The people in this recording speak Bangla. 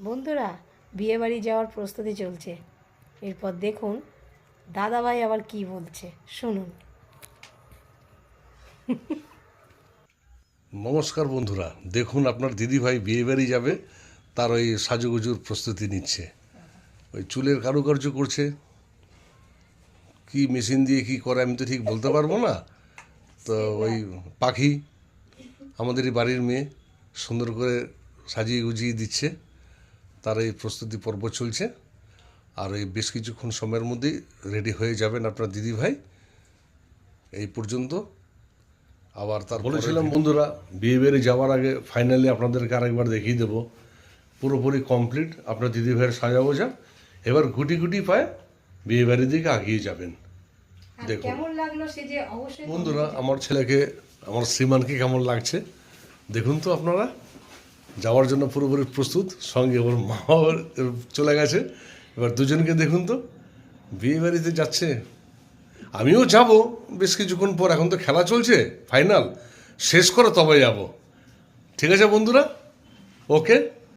বন্ধুরা, বিয়েবাড়ি যাওয়ার প্রস্তুতি চলছে। এরপর দেখুন দাদাভাই আবার কি বলছে, শুনুন। নমস্কার বন্ধুরা, দেখুন আপনার দিদিভাই বিয়েবাড়ি যাবে, তার ওই সাজুগুজুর প্রস্তুতি নিচ্ছে। ওই চুলের কারুকার্য করছে, কি মেশিন দিয়ে কি করে আমি তো ঠিক বলতে পারবো না। তো ওই পাখি, আমাদেরই বাড়ির মেয়ে, সুন্দর করে সাজিয়ে গুজিয়ে দিচ্ছে। তার এই প্রস্তুতি পর্ব চলছে, আর এই বেশ কিছুক্ষণ সময়ের মধ্যেই রেডি হয়ে যাবেন আপনার দিদিভাই। এই পর্যন্ত আবার তার বলেছিলাম বন্ধুরা, বিয়েবাড়ি যাওয়ার আগে ফাইনালি আপনাদেরকে আরেকবার দেখিয়ে দেবো পুরোপুরি কমপ্লিট আপনার দিদিভাইয়ের সাজা গোজা। এবার গুটি গুটি পায়ে বিয়েবাড়ির দিকে আগিয়ে যাবেন। দেখুন কেমন লাগলো সে যে অবশ্যই বন্ধুরা, আমার ছেলেকে, আমার শ্রীমানকে কেমন লাগছে দেখুন তো আপনারা। যাওয়ার জন্য পুরোপুরি প্রস্তুত, সঙ্গে ওর মা চলে গেছে। এবার দুজনকে দেখুন তো, বিয়েবাড়িতে যাচ্ছে। আমিও যাব বেশ কিছুক্ষণ পর, এখন তো খেলা চলছে, ফাইনাল শেষ করে তবে যাব। ঠিক আছে বন্ধুরা, ওকে।